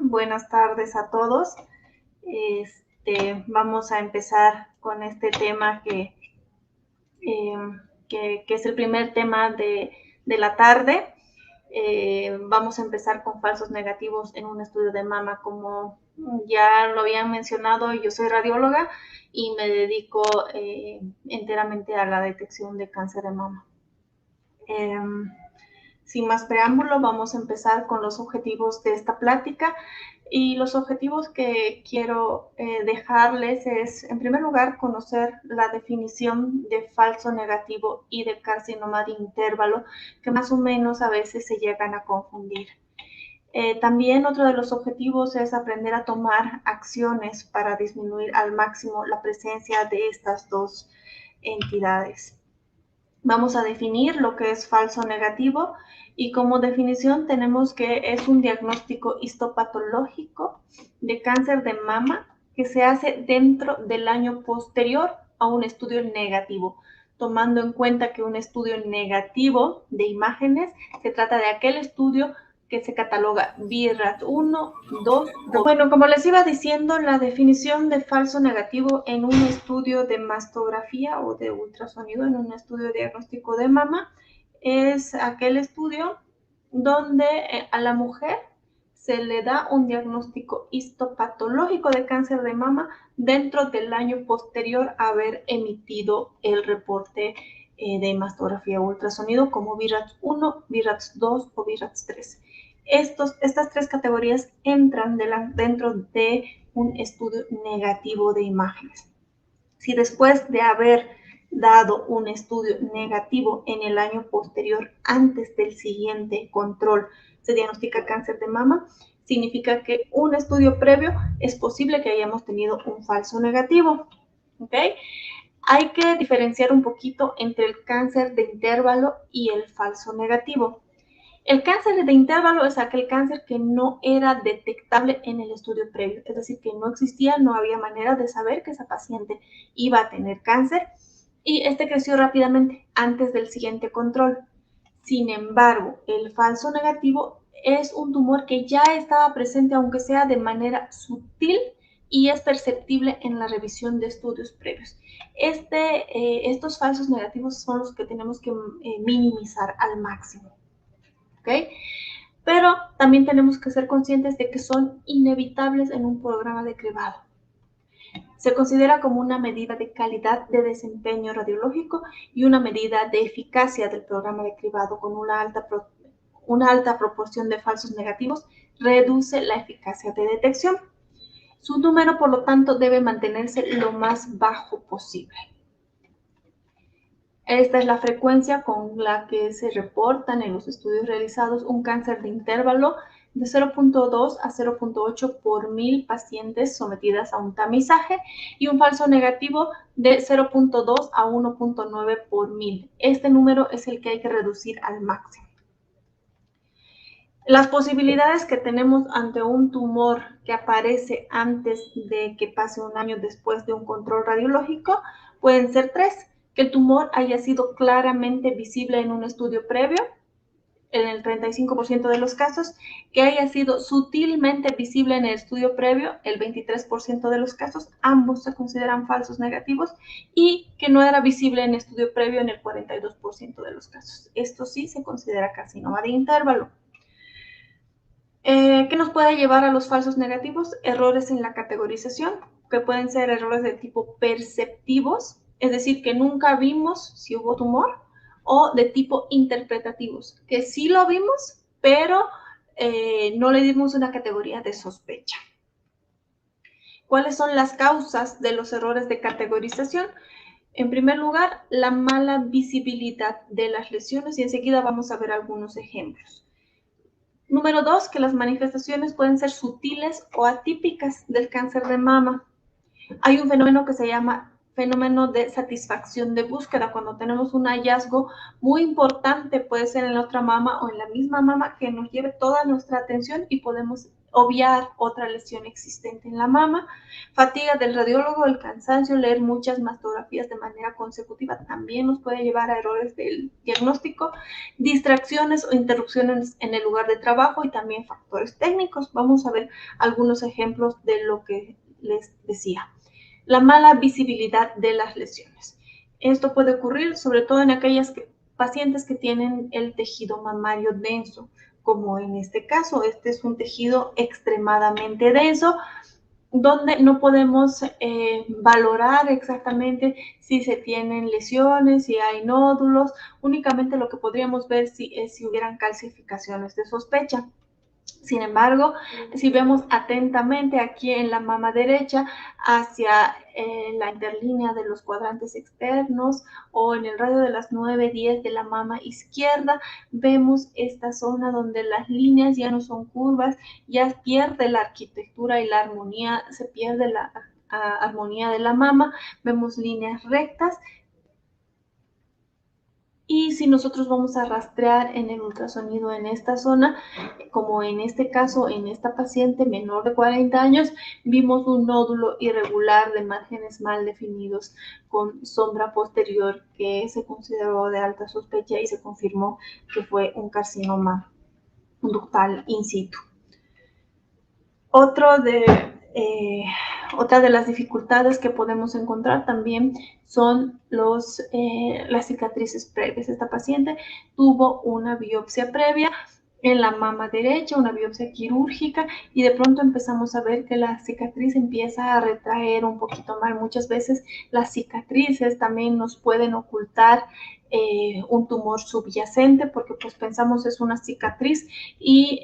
Buenas tardes a todos. Vamos a empezar con este tema que es el primer tema de la tarde. Vamos a empezar con falsos negativos en un estudio de mama. Como ya lo habían mencionado, yo soy radióloga y me dedico enteramente a la detección de cáncer de mama. Sin más preámbulo, vamos a empezar con los objetivos de esta plática. Y los objetivos que quiero dejarles es, en primer lugar, conocer la definición de falso negativo y de carcinoma de intervalo, que más o menos a veces se llegan a confundir. También otro de los objetivos es aprender a tomar acciones para disminuir al máximo la presencia de estas dos entidades. Vamos a definir lo que es falso negativo y como definición tenemos que es un diagnóstico histopatológico de cáncer de mama que se hace dentro del año posterior a un estudio negativo, tomando en cuenta que un estudio negativo de imágenes se trata de aquel estudio que se cataloga BI-RADS 1, 2. Bueno, como les iba diciendo, la definición de falso negativo en un estudio de mastografía o de ultrasonido, en un estudio de diagnóstico de mama, es aquel estudio donde a la mujer se le da un diagnóstico histopatológico de cáncer de mama dentro del año posterior a haber emitido el reporte de mastografía o ultrasonido como BI-RADS 1, BI-RADS 2 o BI-RADS 3. Estas tres categorías entran dentro de un estudio negativo de imágenes. Si después de haber dado un estudio negativo en el año posterior, antes del siguiente control, se diagnostica cáncer de mama, significa que un estudio previo es posible que hayamos tenido un falso negativo. ¿Ok? Hay que diferenciar un poquito entre el cáncer de intervalo y el falso negativo. El cáncer de intervalo es aquel cáncer que no era detectable en el estudio previo, es decir, que no existía, no había manera de saber que esa paciente iba a tener cáncer y este creció rápidamente antes del siguiente control. Sin embargo, el falso negativo es un tumor que ya estaba presente, aunque sea de manera sutil, y es perceptible en la revisión de estudios previos. Estos falsos negativos son los que tenemos que minimizar al máximo. ¿Okay? Pero también tenemos que ser conscientes de que son inevitables en un programa de cribado. Se considera como una medida de calidad de desempeño radiológico y una medida de eficacia del programa de cribado con una alta proporción de falsos negativos reduce la eficacia de detección. Su número, por lo tanto, debe mantenerse lo más bajo posible. Esta es la frecuencia con la que se reportan en los estudios realizados un cáncer de intervalo de 0.2 a 0.8 por 1000 pacientes sometidas a un tamizaje y un falso negativo de 0.2 a 1.9 por 1000. Este número es el que hay que reducir al máximo. Las posibilidades que tenemos ante un tumor que aparece antes de que pase un año después de un control radiológico pueden ser tres. Que el tumor haya sido claramente visible en un estudio previo, en el 35% de los casos, que haya sido sutilmente visible en el estudio previo, el 23% de los casos, ambos se consideran falsos negativos, y que no era visible en estudio previo en el 42% de los casos. Esto sí se considera carcinoma de intervalo. ¿Qué nos puede llevar a los falsos negativos? Errores en la categorización, que pueden ser errores de tipo perceptivos, es decir, que nunca vimos si hubo tumor, o de tipo interpretativos, que sí lo vimos, pero no le dimos una categoría de sospecha. ¿Cuáles son las causas de los errores de categorización? En primer lugar, la mala visibilidad de las lesiones, y enseguida vamos a ver algunos ejemplos. Número 2, que las manifestaciones pueden ser sutiles o atípicas del cáncer de mama. Hay un fenómeno que se llama fenómeno de satisfacción de búsqueda, cuando tenemos un hallazgo muy importante, puede ser en la otra mama o en la misma mama, que nos lleve toda nuestra atención y podemos obviar otra lesión existente en la mama. Fatiga del radiólogo, el cansancio, leer muchas mastografías de manera consecutiva también nos puede llevar a errores del diagnóstico, distracciones o interrupciones en el lugar de trabajo y también factores técnicos. Vamos a ver algunos ejemplos de lo que les decía. La mala visibilidad de las lesiones. Esto puede ocurrir sobre todo en aquellas pacientes que tienen el tejido mamario denso, como en este caso. Este es un tejido extremadamente denso, donde no podemos valorar exactamente si se tienen lesiones, si hay nódulos. Únicamente lo que podríamos ver es si hubieran calcificaciones de sospecha. Sin embargo, si vemos atentamente aquí en la mama derecha hacia la interlínea de los cuadrantes externos o en el radio de las 9-10 de la mama izquierda, vemos esta zona donde las líneas ya no son curvas, ya pierde la arquitectura y la armonía, se pierde la armonía de la mama, vemos líneas rectas. Y si nosotros vamos a rastrear en el ultrasonido en esta zona, como en este caso, en esta paciente menor de 40 años, vimos un nódulo irregular de márgenes mal definidos con sombra posterior que se consideró de alta sospecha y se confirmó que fue un carcinoma ductal in situ. Otra de las dificultades que podemos encontrar también son las cicatrices previas. Esta paciente tuvo una biopsia previa en la mama derecha, una biopsia quirúrgica, y de pronto empezamos a ver que la cicatriz empieza a retraer un poquito mal. Muchas veces las cicatrices también nos pueden ocultar un tumor subyacente, porque pues pensamos es una cicatriz y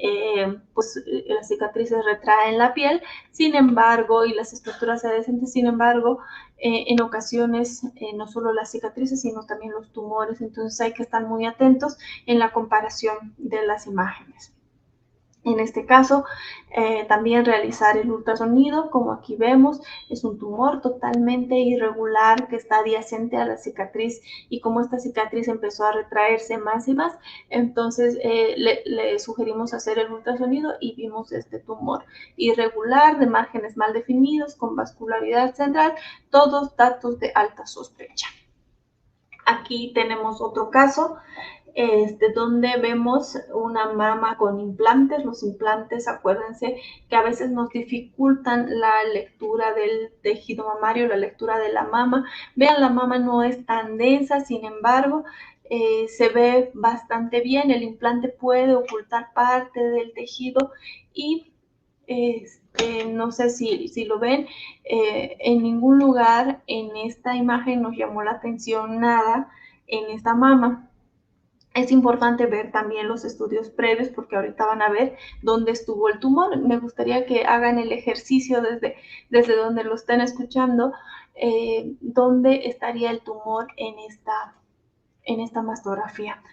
las cicatrices retraen la piel, sin embargo, y las estructuras adherentes, sin embargo, en ocasiones no solo las cicatrices, sino también los tumores. Entonces hay que estar muy atentos en la comparación de las imágenes. En este caso, también realizar el ultrasonido, como aquí vemos, es un tumor totalmente irregular que está adyacente a la cicatriz, y como esta cicatriz empezó a retraerse más y más, entonces le sugerimos hacer el ultrasonido y vimos este tumor irregular de márgenes mal definidos con vascularidad central, todos datos de alta sospecha. Aquí tenemos otro caso donde vemos una mama con implantes. Los implantes, acuérdense que a veces nos dificultan la lectura del tejido mamario, la lectura de la mama. Vean, la mama no es tan densa, sin embargo, se ve bastante bien. El implante puede ocultar parte del tejido y no sé si lo ven, en ningún lugar en esta imagen nos llamó la atención nada en esta mama. Es importante ver también los estudios previos, porque ahorita van a ver dónde estuvo el tumor. Me gustaría que hagan el ejercicio desde donde lo estén escuchando, dónde estaría el tumor en esta mastografía.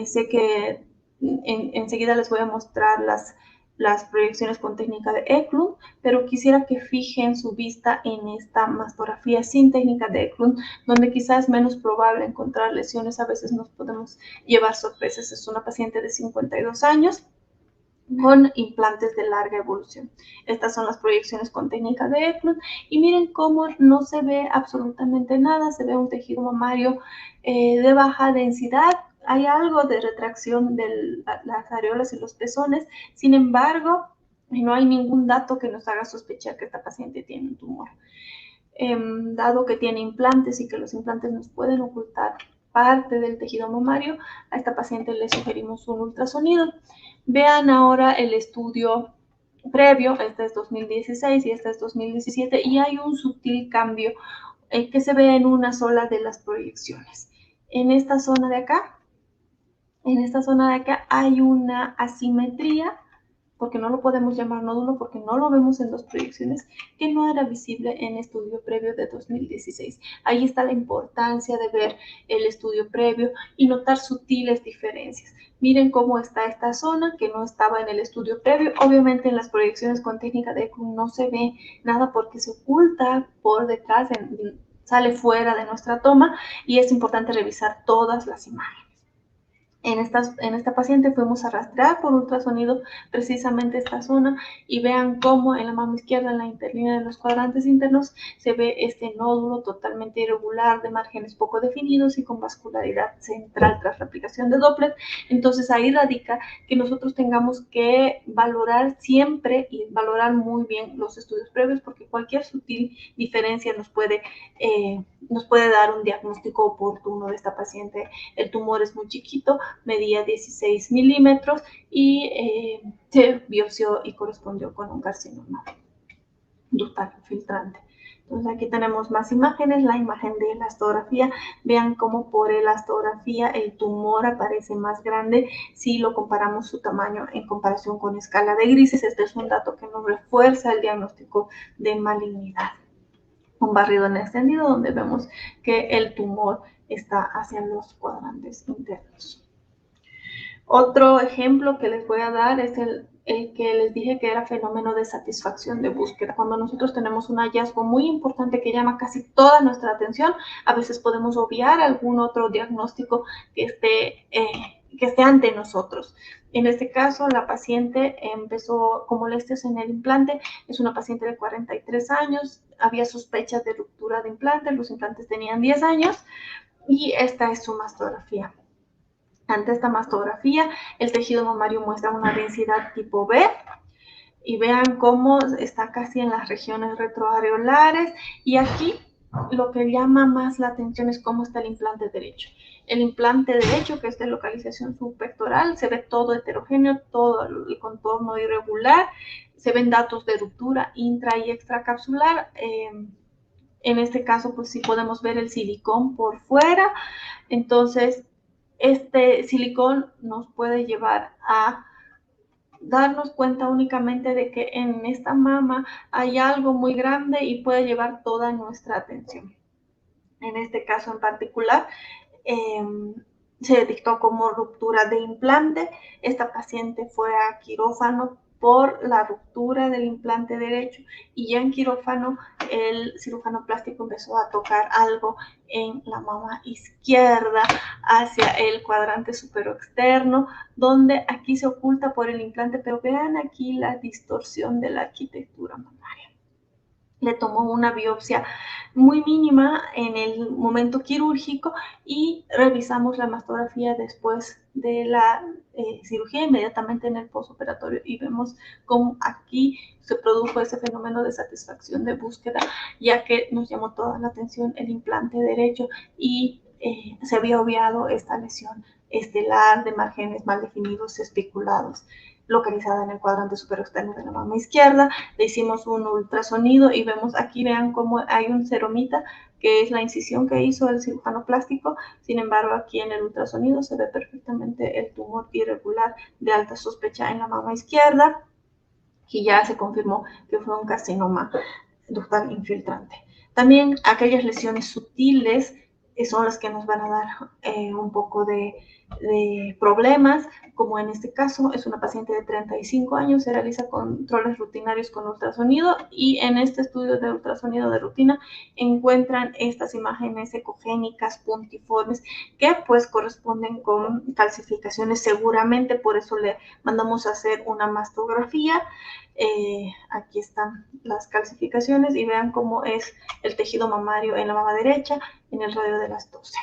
Sé que enseguida les voy a mostrar las proyecciones con técnica de Eklund, pero quisiera que fijen su vista en esta mastografía sin técnica de Eklund, donde quizás es menos probable encontrar lesiones. A veces nos podemos llevar sorpresas. Es una paciente de 52 años con implantes de larga evolución. Estas son las proyecciones con técnica de Eklund, y miren cómo no se ve absolutamente nada. Se ve un tejido mamario de baja densidad. Hay algo de retracción de las areolas y los pezones, sin embargo, no hay ningún dato que nos haga sospechar que esta paciente tiene un tumor. Dado que tiene implantes y que los implantes nos pueden ocultar parte del tejido mamario, a esta paciente le sugerimos un ultrasonido. Vean ahora el estudio previo. Este es 2016 y este es 2017, y hay un sutil cambio que se ve en una sola de las proyecciones. En esta zona de acá hay una asimetría, porque no lo podemos llamar nódulo, porque no lo vemos en dos proyecciones, que no era visible en estudio previo de 2016. Ahí está la importancia de ver el estudio previo y notar sutiles diferencias. Miren cómo está esta zona que no estaba en el estudio previo. Obviamente en las proyecciones con técnica de Eklund no se ve nada porque se oculta por detrás, sale fuera de nuestra toma, y es importante revisar todas las imágenes. En esta paciente fuimos a rastrear por ultrasonido precisamente esta zona y vean cómo en la mama izquierda, en la interlínea de los cuadrantes internos, se ve este nódulo totalmente irregular de márgenes poco definidos y con vascularidad central tras la aplicación de Doppler. Entonces ahí radica que nosotros tengamos que valorar siempre y valorar muy bien los estudios previos, porque cualquier sutil diferencia nos puede dar un diagnóstico oportuno de esta paciente. El tumor es muy chiquito, medía 16 milímetros y se biopsió y correspondió con un carcinoma ductal filtrante. Entonces aquí tenemos más imágenes, la imagen de elastografía. Vean cómo por elastografía el tumor aparece más grande si lo comparamos su tamaño en comparación con escala de grises. Este es un dato que nos refuerza el diagnóstico de malignidad. Un barrido en extendido donde vemos que el tumor está hacia los cuadrantes internos. Otro ejemplo que les voy a dar es el que les dije que era fenómeno de satisfacción de búsqueda. Cuando nosotros tenemos un hallazgo muy importante que llama casi toda nuestra atención, a veces podemos obviar algún otro diagnóstico que esté ante nosotros. En este caso, la paciente empezó con molestias en el implante. Es una paciente de 43 años. Había sospechas de ruptura de implantes. Los implantes tenían 10 años. Y esta es su mastografía. Ante esta mastografía, el tejido mamario muestra una densidad tipo B y vean cómo está casi en las regiones retroareolares. Y aquí lo que llama más la atención es cómo está el implante derecho. El implante derecho, que es de localización subpectoral, se ve todo heterogéneo, todo el contorno irregular, se ven datos de ruptura intra y extracapsular. En este caso, pues sí podemos ver el silicón por fuera. Entonces, este silicón nos puede llevar a darnos cuenta únicamente de que en esta mama hay algo muy grande y puede llevar toda nuestra atención. En este caso en particular, se dictó como ruptura de implante. Esta paciente fue a quirófano por la ruptura del implante derecho y ya en quirófano el cirujano plástico empezó a tocar algo en la mama izquierda hacia el cuadrante superoexterno, donde aquí se oculta por el implante, pero vean aquí la distorsión de la arquitectura mamaria. Le tomó una biopsia muy mínima en el momento quirúrgico y revisamos la mastografía después de la cirugía, inmediatamente en el postoperatorio, y vemos cómo aquí se produjo ese fenómeno de satisfacción de búsqueda, ya que nos llamó toda la atención el implante derecho y se había obviado esta lesión estelar de márgenes mal definidos especulados localizada en el cuadrante superexterno de la mama izquierda. Le hicimos un ultrasonido y vemos aquí, vean cómo hay un ceromita, que es la incisión que hizo el cirujano plástico. Sin embargo, aquí en el ultrasonido se ve perfectamente el tumor irregular de alta sospecha en la mama izquierda, y ya se confirmó que fue un carcinoma ductal infiltrante. También aquellas lesiones sutiles son las que nos van a dar un poco de problemas, como en este caso es una paciente de 35 años, se realiza controles rutinarios con ultrasonido y en este estudio de ultrasonido de rutina encuentran estas imágenes ecogénicas puntiformes que pues corresponden con calcificaciones seguramente, por eso le mandamos a hacer una mastografía. Aquí están las calcificaciones y vean cómo es el tejido mamario en la mama derecha en el radio de las 12.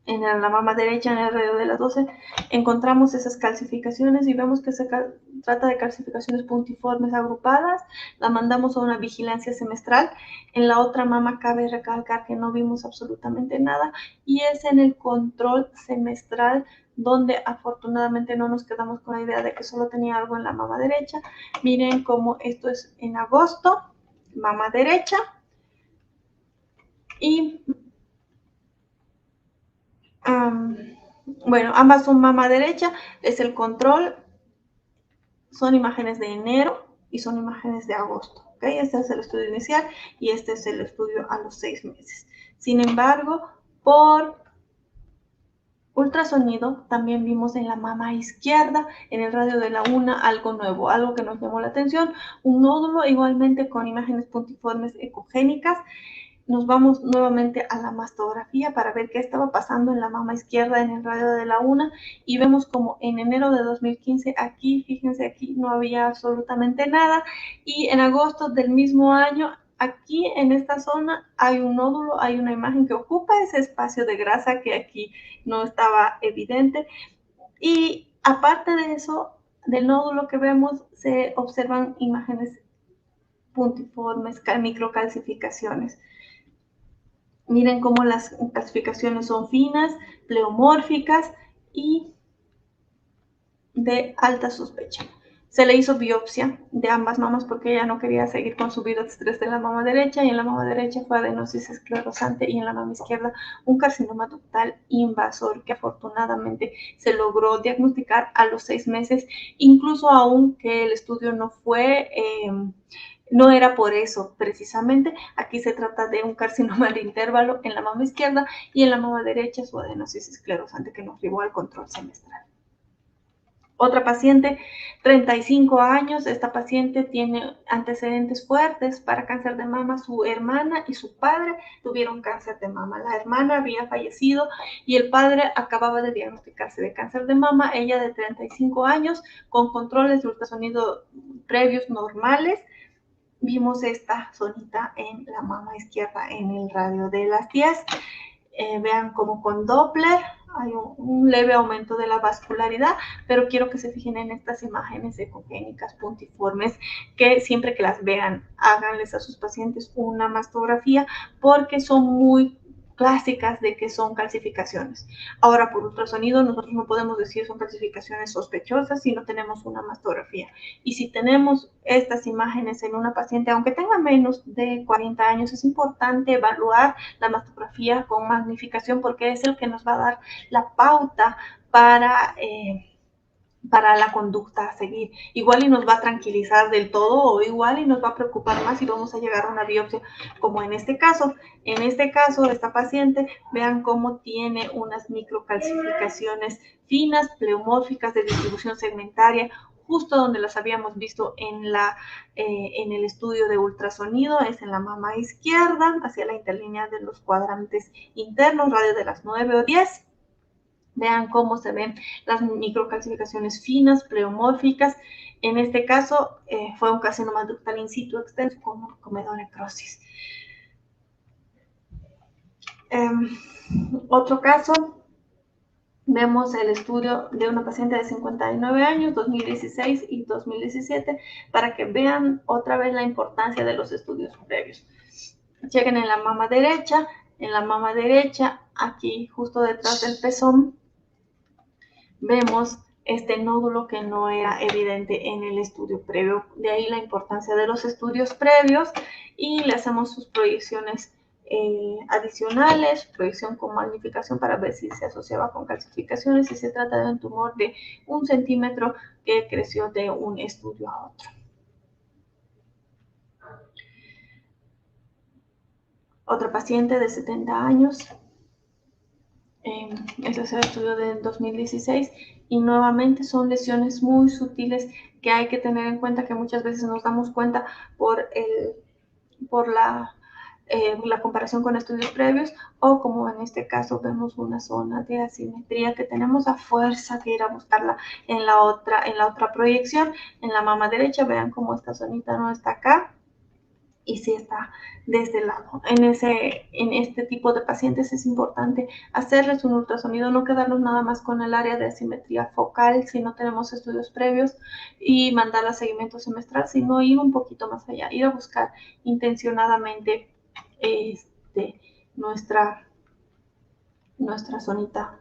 En la mama derecha, en el radio de las 12, encontramos esas calcificaciones y vemos que se trata de calcificaciones puntiformes agrupadas. La mandamos a una vigilancia semestral. En la otra mama cabe recalcar que no vimos absolutamente nada y es en el control semestral donde afortunadamente no nos quedamos con la idea de que solo tenía algo en la mama derecha. Miren cómo esto es en agosto, mama derecha, y bueno, ambas son mama derecha, es el control, son imágenes de enero y son imágenes de agosto, ¿ok? Este es el estudio inicial y este es el estudio a los 6 meses. Sin embargo, por ultrasonido también vimos en la mama izquierda, en el radio de la una, algo nuevo, algo que nos llamó la atención, un nódulo igualmente con imágenes puntiformes ecogénicas. Nos vamos nuevamente a la mastografía para ver qué estaba pasando en la mama izquierda en el radio de la una y vemos como en enero de 2015 aquí, fíjense aquí, no había absolutamente nada y en agosto del mismo año aquí en esta zona hay un nódulo, hay una imagen que ocupa ese espacio de grasa que aquí no estaba evidente y aparte de eso, del nódulo que vemos se observan imágenes puntiformes, microcalcificaciones. Miren cómo las calcificaciones son finas, pleomórficas y de alta sospecha. Se le hizo biopsia de ambas mamas porque ella no quería seguir con su vida de estrés de la mama derecha y en la mama derecha fue adenosis esclerosante y en la mama izquierda un carcinoma ductal invasor que afortunadamente se logró diagnosticar a los 6 meses, incluso aunque el estudio no fue no era por eso precisamente. Aquí se trata de un carcinoma de intervalo en la mama izquierda y en la mama derecha su adenosis esclerosante que nos llevó al control semestral. Otra paciente, 35 años, esta paciente tiene antecedentes fuertes para cáncer de mama. Su hermana y su padre tuvieron cáncer de mama. La hermana había fallecido y el padre acababa de diagnosticarse de cáncer de mama. Ella de 35 años, con controles de ultrasonido previos normales. Vimos esta zonita en la mama izquierda en el radio de las 10. Vean como con Doppler hay un leve aumento de la vascularidad, pero quiero que se fijen en estas imágenes ecogénicas puntiformes, que siempre que las vean, háganles a sus pacientes una mastografía, porque son muy clásicas de que son calcificaciones. Ahora, por ultrasonido, nosotros no podemos decir son calcificaciones sospechosas si no tenemos una mastografía. Y si tenemos estas imágenes en una paciente, aunque tenga menos de 40 años, es importante evaluar la mastografía con magnificación porque es el que nos va a dar la pauta para la conducta a seguir. Igual y nos va a tranquilizar del todo o igual y nos va a preocupar más y vamos a llegar a una biopsia como en este caso. En este caso, esta paciente, vean cómo tiene unas microcalcificaciones finas, pleomórficas de distribución segmentaria, justo donde las habíamos visto en el estudio de ultrasonido, es en la mama izquierda, hacia la interlínea de los cuadrantes internos, radio de las 9 o 10. Vean cómo se ven las microcalcificaciones finas, pleomórficas. En este caso fue un carcinoma ductal in situ extenso con comedonecrosis. Otro caso, vemos el estudio de una paciente de 59 años, 2016 y 2017, para que vean otra vez la importancia de los estudios previos. Chequen en la mama derecha, aquí justo detrás del pezón, vemos este nódulo que no era evidente en el estudio previo. De ahí la importancia de los estudios previos y le hacemos sus proyecciones adicionales, proyección con magnificación para ver si se asociaba con calcificaciones, si se trata de un tumor de 1 centímetro que creció de un estudio a otro. Otra paciente de 70 años, ese es el estudio de 2016 y nuevamente son lesiones muy sutiles que hay que tener en cuenta, que muchas veces nos damos cuenta por la comparación con estudios previos, o como en este caso vemos una zona de asimetría que tenemos a fuerza que ir a buscarla en la otra proyección. En la mama derecha, vean cómo esta zonita no está acá y sí está de este lado. En este tipo de pacientes es importante hacerles un ultrasonido, no quedarnos nada más con el área de asimetría focal si no tenemos estudios previos y mandar a seguimiento semestral, sino ir un poquito más allá, ir a buscar intencionadamente nuestra zonita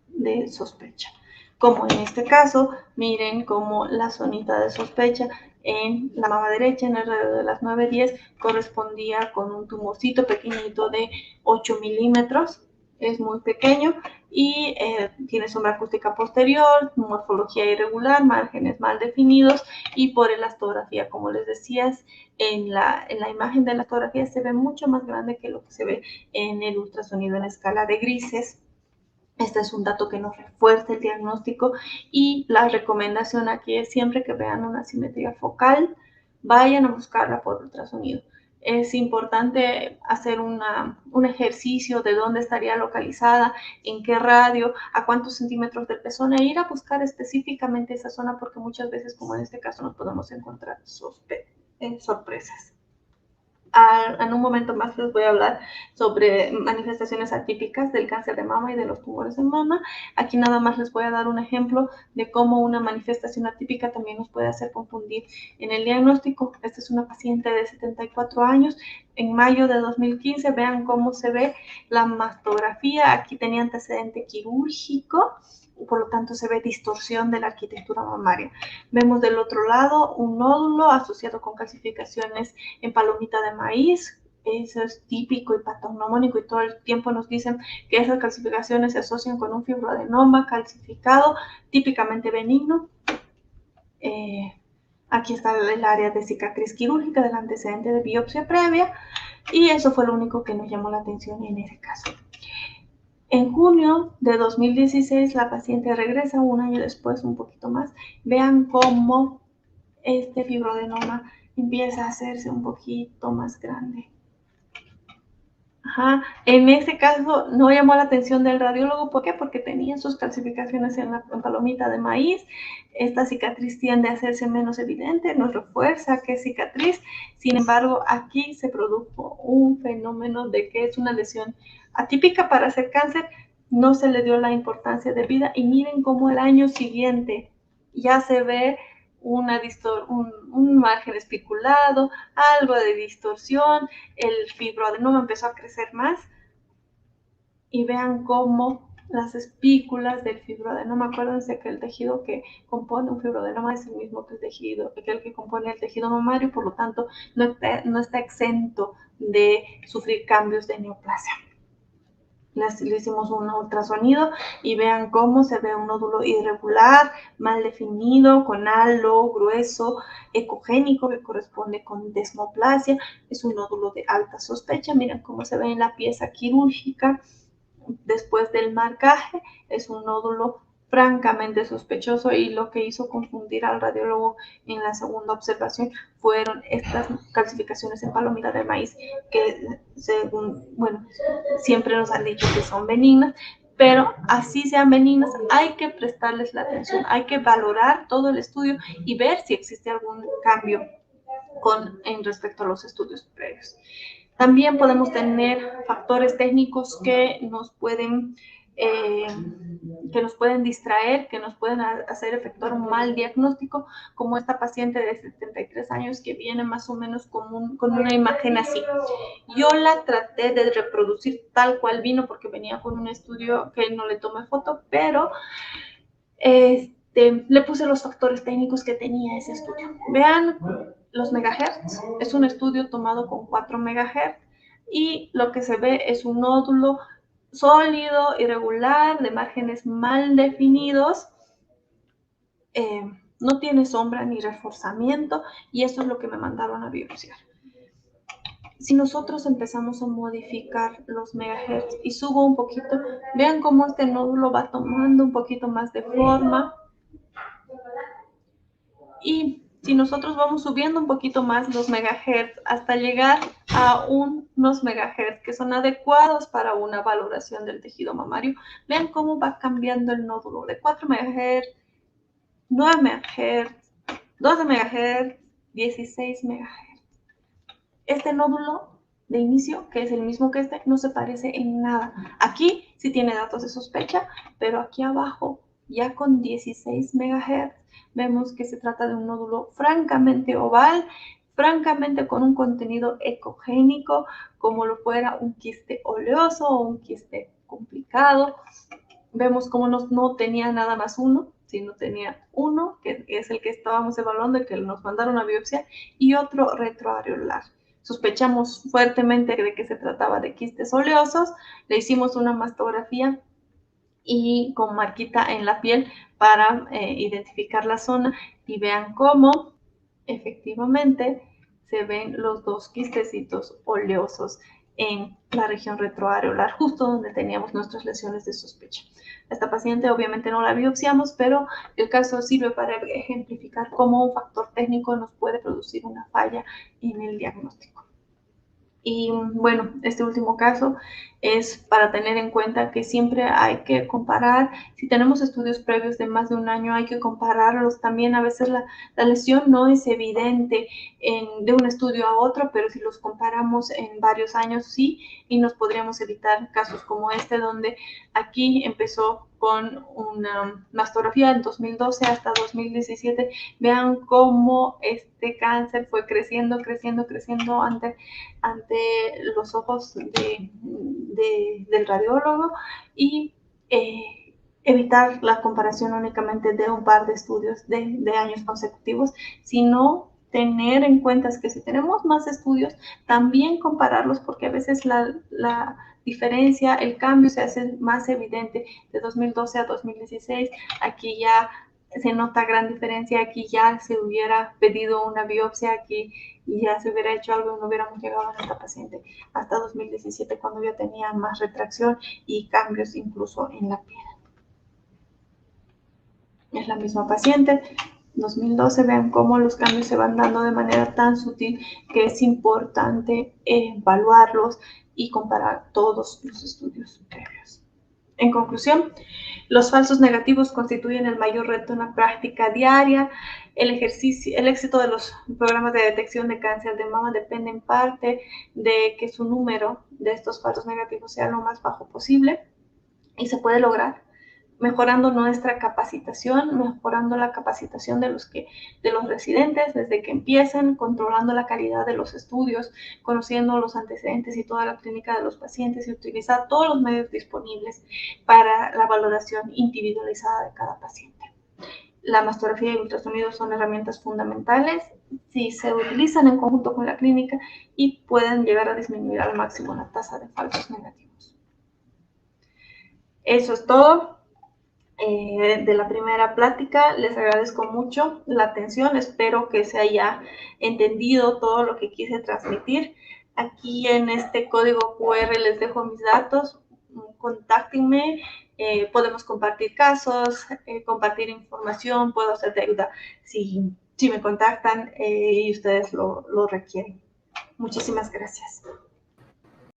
de sospecha. Como en este caso, miren cómo la zonita de sospecha en la mama derecha, en el radio de las 9-10, correspondía con un tumorcito pequeñito de 8 milímetros, es muy pequeño y tiene sombra acústica posterior, morfología irregular, márgenes mal definidos y por elastografía, como les decía, en la imagen de la elastografía se ve mucho más grande que lo que se ve en el ultrasonido en escala de grises. Este es un dato que nos refuerza el diagnóstico y la recomendación aquí es siempre que vean una asimetría focal, vayan a buscarla por ultrasonido. es importante hacer un ejercicio de dónde estaría localizada, en qué radio, a cuántos centímetros de pezón, e ir a buscar específicamente esa zona, porque muchas veces, como en este caso, nos podemos encontrar sorpresas. En un momento más les voy a hablar sobre manifestaciones atípicas del cáncer de mama y de los tumores de mama. Aquí nada más les voy a dar un ejemplo de cómo una manifestación atípica también nos puede hacer confundir en el diagnóstico. Esta es una paciente de 74 años. En mayo de 2015, vean cómo se ve la mastografía. Aquí tenía antecedente quirúrgico, por lo tanto se ve distorsión de la arquitectura mamaria. Vemos del otro lado un nódulo asociado con calcificaciones en palomita de maíz. Eso es típico y patognomónico, y todo el tiempo nos dicen que esas calcificaciones se asocian con un fibroadenoma calcificado, típicamente benigno. Aquí está el área de cicatriz quirúrgica del antecedente de biopsia previa, y eso fue lo único que nos llamó la atención en ese caso. En junio de 2016, la paciente regresa un año después, un poquito más. Vean cómo este fibroadenoma empieza a hacerse un poquito más grande. En este caso no llamó la atención del radiólogo. ¿Por qué? Porque tenía sus calcificaciones en palomita de maíz. Esta cicatriz tiende a hacerse menos evidente, nos refuerza que es cicatriz. Sin embargo, aquí se produjo un fenómeno de que es una lesión atípica para ser cáncer. No se le dio la importancia debida, y miren cómo el año siguiente ya se ve un margen especulado, algo de distorsión, el fibroadenoma empezó a crecer más, y vean cómo las espículas del fibroadenoma, acuérdense que el tejido que compone un fibroadenoma es el mismo que el que compone el tejido mamario, por lo tanto no está exento de sufrir cambios de neoplasia. Le hicimos un ultrasonido y vean cómo se ve un nódulo irregular, mal definido, con halo grueso, ecogénico, que corresponde con desmoplasia. Es un nódulo de alta sospecha. Miren cómo se ve en la pieza quirúrgica después del marcaje. Es un nódulo francamente sospechoso, y lo que hizo confundir al radiólogo en la segunda observación fueron estas calcificaciones en palomita de maíz, que según, siempre nos han dicho que son benignas, pero así sean benignas, hay que prestarles la atención, hay que valorar todo el estudio y ver si existe algún cambio en respecto a los estudios previos. También podemos tener factores técnicos que nos pueden distraer, que nos pueden hacer efectuar un mal diagnóstico, como esta paciente de 73 años que viene más o menos con una imagen así. Yo la traté de reproducir tal cual vino, porque venía con un estudio que no le tomé foto, pero le puse los factores técnicos que tenía ese estudio. Vean los megahertz. Es un estudio tomado con 4 megahertz, y lo que se ve es un nódulo sólido, irregular, de márgenes mal definidos. No tiene sombra ni reforzamiento, y eso es lo que me mandaron a biopsiar. Si nosotros empezamos a modificar los megahertz y subo un poquito, vean cómo este nódulo va tomando un poquito más de forma. Y si nosotros vamos subiendo un poquito más los megahertz hasta llegar a unos megahertz que son adecuados para una valoración del tejido mamario, vean cómo va cambiando el nódulo de 4 megahertz, 9 megahertz, 12 megahertz, 16 megahertz. Este nódulo de inicio, que es el mismo que este, no se parece en nada. Aquí sí tiene datos de sospecha, pero aquí abajo, ya con 16 megahertz, vemos que se trata de un nódulo francamente oval, francamente con un contenido ecogénico, como lo fuera un quiste oleoso o un quiste complicado. Vemos como no tenía nada más uno, sino tenía uno, que es el que estábamos evaluando y que nos mandaron a biopsia, y otro retroareolar. Sospechamos fuertemente de que se trataba de quistes oleosos. Le hicimos una mastografía y con marquita en la piel para identificar la zona, y vean cómo efectivamente se ven los dos quistecitos oleosos en la región retroareolar, justo donde teníamos nuestras lesiones de sospecha. Esta paciente obviamente no la biopsiamos, pero el caso sirve para ejemplificar cómo un factor técnico nos puede producir una falla en el diagnóstico. Y bueno, este último caso es para tener en cuenta que siempre hay que comparar. Si tenemos estudios previos de más de un año, hay que compararlos. También a veces la lesión no es evidente de un estudio a otro, pero si los comparamos en varios años, sí, y nos podríamos evitar casos como este, donde aquí empezó con una mastografía en 2012 hasta 2017. Vean cómo este cáncer fue creciendo, creciendo, creciendo ante los ojos del radiólogo y evitar la comparación únicamente de un par de estudios de años consecutivos, sino tener en cuenta que si tenemos más estudios, también compararlos, porque a veces la diferencia, el cambio se hace más evidente de 2012 a 2016. Aquí ya se nota gran diferencia, aquí ya se hubiera pedido una biopsia, aquí ya se hubiera hecho algo y no hubiéramos llegado a esta paciente hasta 2017, cuando ya tenía más retracción y cambios incluso en la piel. Es la misma paciente. 2012, vean cómo los cambios se van dando de manera tan sutil que es importante evaluarlos y comparar todos los estudios previos. En conclusión, los falsos negativos constituyen el mayor reto en la práctica diaria. El éxito de los programas de detección de cáncer de mama depende en parte de que su número de estos falsos negativos sea lo más bajo posible, y se puede lograr mejorando nuestra capacitación, mejorando la capacitación de los residentes desde que empiezan, controlando la calidad de los estudios, conociendo los antecedentes y toda la clínica de los pacientes, y utilizar todos los medios disponibles para la valoración individualizada de cada paciente. La mastografía y el ultrasonido son herramientas fundamentales si se utilizan en conjunto con la clínica y pueden llegar a disminuir al máximo la tasa de falsos negativos. Eso es todo de la primera plática. Les agradezco mucho la atención. Espero que se haya entendido todo lo que quise transmitir. Aquí en este código QR les dejo mis datos. Contáctenme. Podemos compartir casos, compartir información. Puedo hacer de ayuda si me contactan y ustedes lo requieren. Muchísimas gracias.